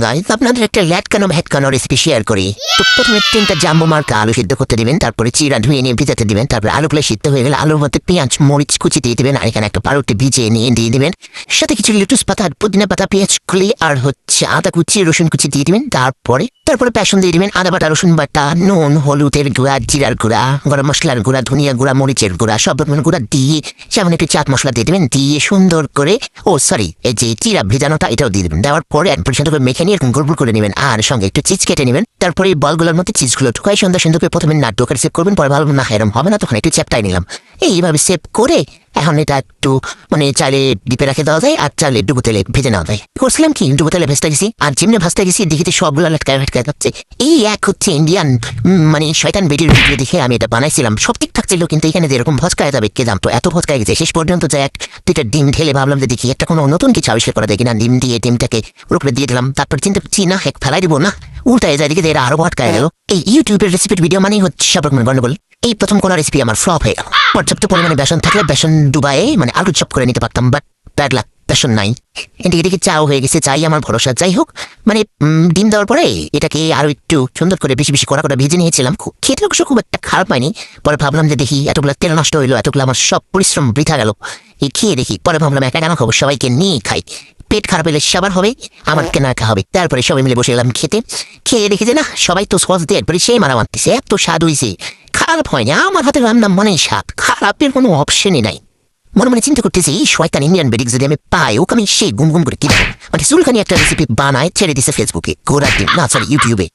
Guys আপনাদের একটা ল্যাটকানো ভ্যাটকানো recipe share করি। তো প্রথমে 3টা জাম্বো মার্কা আলু সিদ্ধ করতে দিবেন, তারপরে চিরা ধুয়ে নিয়ে ভিজাতে দিবেন, তারপরে আলুগুলো সিদ্ধ হয়ে গেলে আলুর মধ্যে পেঁয়াজ মরিচ কুচি দিয়ে দিবেন, আর এখানে একটা পাউরুটি ভিজিয়ে নিয়ে দিয়ে দিবেন, সাথে কিছু লেটুস পাতা পুদিনা পাতা পেঁয়াজ কুলি আর আদা কুচি রসুন কুচি দিয়ে দিবেন। তারপরে বেসন দিয়ে দিবেন, আদা বাটা রসুন বাটা নুন হলুদের গুঁড়া জিরার গুঁড়া গরম মশলার গুঁড়া ধনিয়া গুঁড়া মরিচের গুঁড়া সব রকমের গুঁড়া দিয়ে যেমন একটু চাট মশলা দিয়ে দিবেন, দিয়ে সুন্দর করে এই যে চিরা ভেজানোটা এটাও দিয়ে দেবেন। দেওয়ার পরে এক পরিষ্কার করে মেখে নিয়ে এরকম গোল করে নেবেন, আর সঙ্গে একটু চিজ কেটে নেবেন। তারপরে এই বলগুলোর মধ্যে চিজগুলো ঢুকাই সুন্দর করে প্রথমে না ঢোকার সেভ করবেন, পরে ভালো না এরম হবে না, তখন একটু চ্যাপটাই নিলাম। এইভাবে সেভ করে এখন এটা একটু চাইলে ডিপে রাখে দেওয়া যায়, আর চাইলে ডুবো তেলে ভেজে নেওয়া যায়। করছিলাম কি ডুবো তেলে ভেজতে গেছি, আর যেমনি ভাজতে গেছি দেখিতে সবগুলো লটকায় যাচ্ছে। এই এক ইন্ডিয়ান শয়তান বেটির ভিডিও দেখে আমি এটা বানাইছিলাম। সব ঠিকঠাক ছিল, কিন্তু এখানে যে এরকম ভজকায় যাবে কে জানতো, এত ভজকায় গেছে। শেষ পর্যন্ত যে দুইটা ডিম ঢেলে ভাবলাম যে দেখি একটা কোনো নতুন কিছু আবিষ্কার করা যায় কিনা। ডিমটাকে উপরে দিয়ে দিলাম, তারপর চিন্তা করছি না ফেলাই দিব না, উল্টায় যায় দিকে আরো ভটকায় গেল। এই ইউটিউবের রেসিপির ভিডিও মানেই হচ্ছে সব রকমের গন্ডগোল। এই প্রথম কোনো রেসিপি আমার ফ্লপ হয়ে গেল। পর্যাপ্ত পরিমাণে বেসন থাকলে বেসন ডুবায়ে আলু চপ করে নিতে পারতাম, বাট ব্যাড লাক, বেসন নাই। এদিকে চাও হয়ে গেছে, চাই আমার ভরসা। যাই হোক, ডিম দেওয়ার পরে এটাকে আরো একটু সুন্দর করে বেশি করা ভেজে নিয়েছিলাম। খেতে অবশ্য খুব একটা খারাপ পাইনি। পরে ভাবলাম যে দেখি এতগুলো তেল নষ্ট হইলো, এতগুলো আমার সব পরিশ্রম বৃথা গেল। এই খেয়ে দেখি, পরে ভাবলাম একা কেন খাবো, সবাইকে নিয়ে খাই। পেট খারাপ হলে সবার হবে, আমার কেনা একা হবে। তারপরে সবাই মিলে বসে গেলাম খেয়ে দেখি যে না সবাই তো সস দিয়ে একবারে সেই মারা মারতেছে, এত স্বাদ হয়েছে। খারাপ হয়নি, আমার হাতে রান্না মনে স্বাদ, খারাপের কোনো অপশনই নাই। মনে চিন্তা করতেছি শয়তান ইন্ডিয়ান বেডিক যদি আমি পাই, ওকে আমি সেই গুম করে কি চুলখানি একটা রেসিপি বানায় ছেড়ে দিছে ফেসবুকে, ইউটিউবে।